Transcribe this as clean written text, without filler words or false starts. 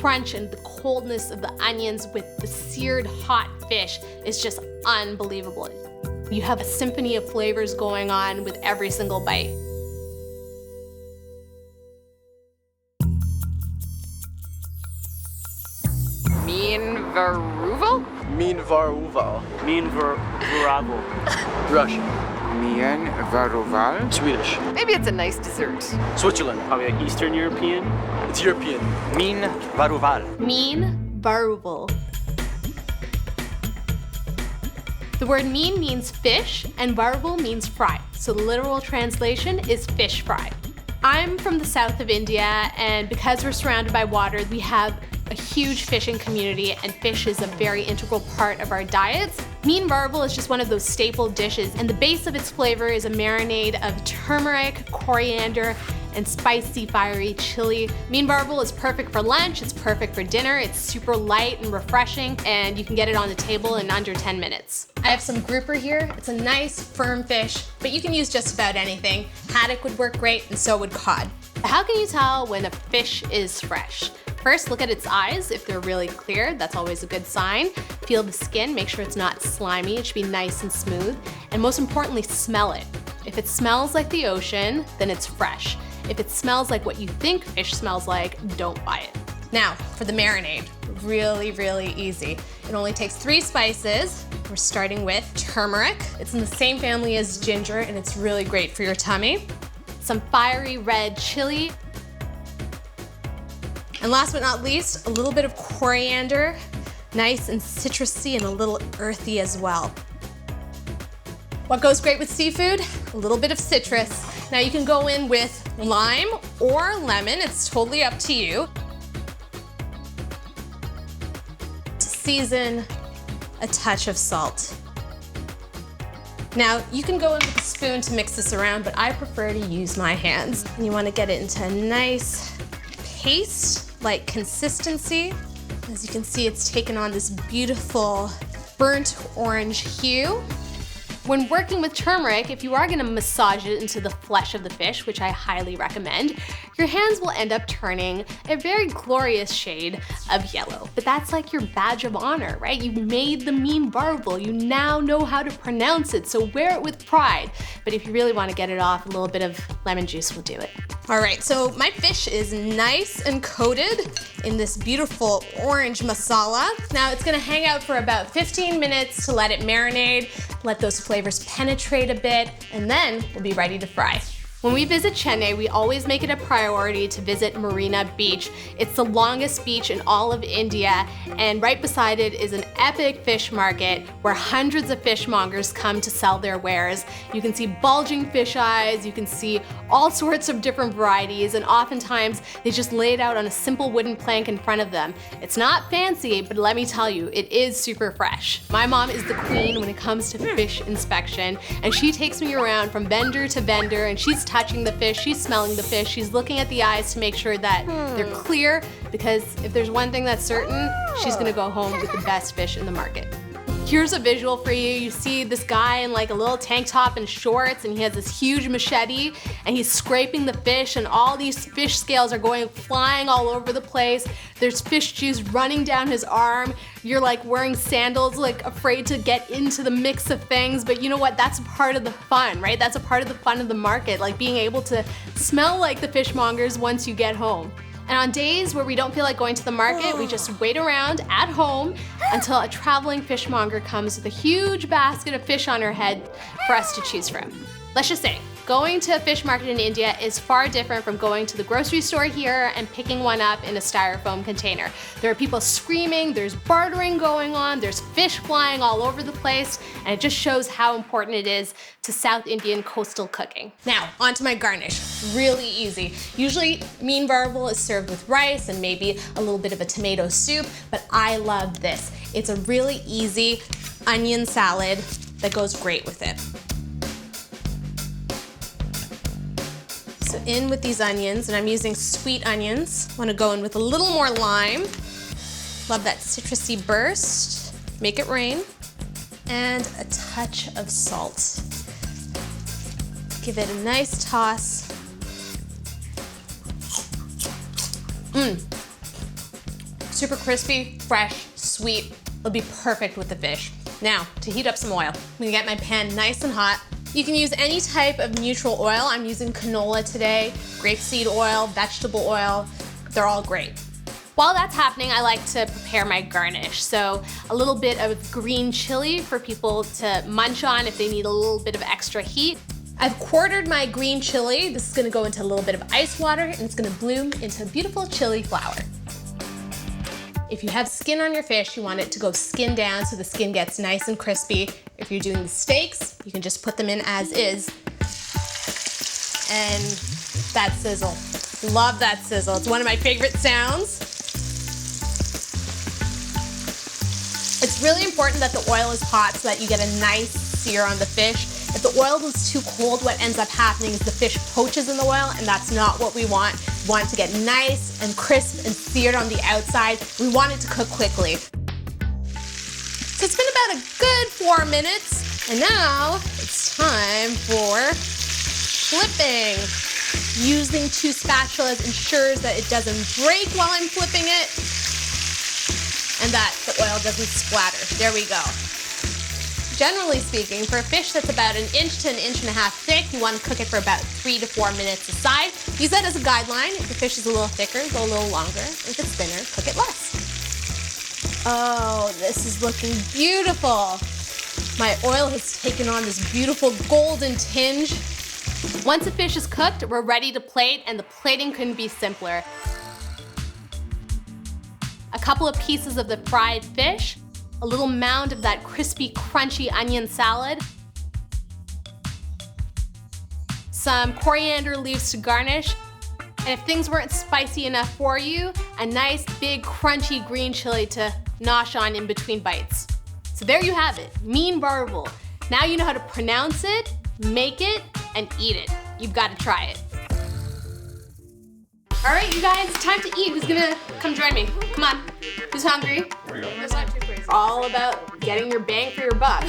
crunch and the coldness of the onions with the seared hot fish is just unbelievable. You have a symphony of flavors going on with every single bite. Meen Varuval? Meen Varuval. Meen Varuval. Russian. Meen Varuval. Swedish. Maybe it's a nice dessert. Switzerland. Probably like Eastern European. It's European. Meen Varuval. Meen Varuval. The word meen means fish and varuval means fry. So the literal translation is fish fry. I'm from the south of India, and because we're surrounded by water, we have a huge fishing community, and fish is a very integral part of our diets. Meen Varuval is just one of those staple dishes, and the base of its flavor is a marinade of turmeric, coriander, and spicy, fiery chili. Meen Varuval is perfect for lunch, it's perfect for dinner, it's super light and refreshing, and you can get it on the table in under 10 minutes. I have some grouper here. It's a nice, firm fish, but you can use just about anything. Haddock would work great, and so would cod. How can you tell when a fish is fresh? First, look at its eyes. If they're really clear, that's always a good sign. Feel the skin, make sure it's not slimy. It should be nice and smooth. And most importantly, smell it. If it smells like the ocean, then it's fresh. If it smells like what you think fish smells like, don't buy it. Now, for the marinade, really, really easy. It only takes 3 spices. We're starting with turmeric. It's in the same family as ginger, and it's really great for your tummy. Some fiery red chili. And last but not least, a little bit of coriander, nice and citrusy and a little earthy as well. What goes great with seafood? A little bit of citrus. Now you can go in with lime or lemon, it's totally up to you. To season, a touch of salt. Now you can go in with a spoon to mix this around, but I prefer to use my hands. And you want to get it into a nice paste-like consistency. As you can see, it's taken on this beautiful burnt orange hue. When working with turmeric, if you are gonna massage it into the flesh of the fish, which I highly recommend, your hands will end up turning a very glorious shade of yellow. But that's like your badge of honor, right? You made the Meen Varuval. You now know how to pronounce it, so wear it with pride. But if you really wanna get it off, a little bit of lemon juice will do it. All right, so my fish is nice and coated in this beautiful orange masala. Now it's gonna hang out for about 15 minutes to let it marinate, let those flavors penetrate a bit, and then we'll be ready to fry. When we visit Chennai, we always make it a priority to visit Marina Beach. It's the longest beach in all of India, and right beside it is an epic fish market where hundreds of fishmongers come to sell their wares. You can see bulging fish eyes, you can see all sorts of different varieties, and oftentimes they just lay it out on a simple wooden plank in front of them. It's not fancy, but let me tell you, it is super fresh. My mom is the queen when it comes to fish inspection, and she takes me around from vendor to vendor, and she's touching the fish, she's smelling the fish, she's looking at the eyes to make sure that they're clear, because if there's one thing that's certain, she's gonna go home with the best fish in the market. Here's a visual for you. You see this guy in like a little tank top and shorts, and he has this huge machete, and he's scraping the fish, and all these fish scales are going flying all over the place. There's fish juice running down his arm. You're like wearing sandals, like afraid to get into the mix of things, but you know what? That's a part of the fun, right? That's a part of the fun of the market, like being able to smell like the fishmongers once you get home. And on days where we don't feel like going to the market, we just wait around at home until a traveling fishmonger comes with a huge basket of fish on her head for us to choose from. Let's just say, going to a fish market in India is far different from going to the grocery store here and picking one up in a styrofoam container. There are people screaming, there's bartering going on, there's fish flying all over the place, and it just shows how important it is to South Indian coastal cooking. Now, onto my garnish. Really easy. Usually, Meen Varuval is served with rice and maybe a little bit of a tomato soup, but I love this. It's a really easy onion salad that goes great with it. So in with these onions, and I'm using sweet onions. Want to go in with a little more lime. Love that citrusy burst. Make it rain. And a touch of salt. Give it a nice toss. super crispy, fresh, sweet. It'll be perfect with the fish. Now, to heat up some oil, I'm gonna get my pan nice and hot. You can use any type of neutral oil. I'm using canola today, grapeseed oil, vegetable oil. They're all great. While that's happening, I like to prepare my garnish. So a little bit of green chili for people to munch on if they need a little bit of extra heat. I've quartered my green chili. This is gonna go into a little bit of ice water and it's gonna bloom into beautiful chili flower. If you have skin on your fish, you want it to go skin down so the skin gets nice and crispy. If you're doing the steaks, you can just put them in as is. And that sizzle. Love that sizzle. It's one of my favorite sounds. It's really important that the oil is hot so that you get a nice sear on the fish. If the oil is too cold, what ends up happening is the fish poaches in the oil, and that's not what we want. We want it to get nice and crisp and seared on the outside. We want it to cook quickly. So it's been about a good 4 minutes, and now it's time for flipping. Using 2 spatulas ensures that it doesn't break while I'm flipping it, and that the oil doesn't splatter. There we go. Generally speaking, for a fish that's about 1 inch to 1.5 inches thick, you want to cook it for about 3 to 4 minutes aside. Use that as a guideline. If the fish is a little thicker, go a little longer. If it's thinner, cook it less. Oh, this is looking beautiful. My oil has taken on this beautiful golden tinge. Once the fish is cooked, we're ready to plate, and the plating couldn't be simpler. A couple of pieces of the fried fish, a little mound of that crispy, crunchy onion salad, some coriander leaves to garnish, and if things weren't spicy enough for you, a nice, big, crunchy green chili to nosh on in between bites. So there you have it, Meen Varuval. Now you know how to pronounce it, make it, and eat it. You've got to try it. All right, you guys, it's time to eat. Who's gonna come join me? Come on. Who's hungry? It's all about getting your bang for your buck.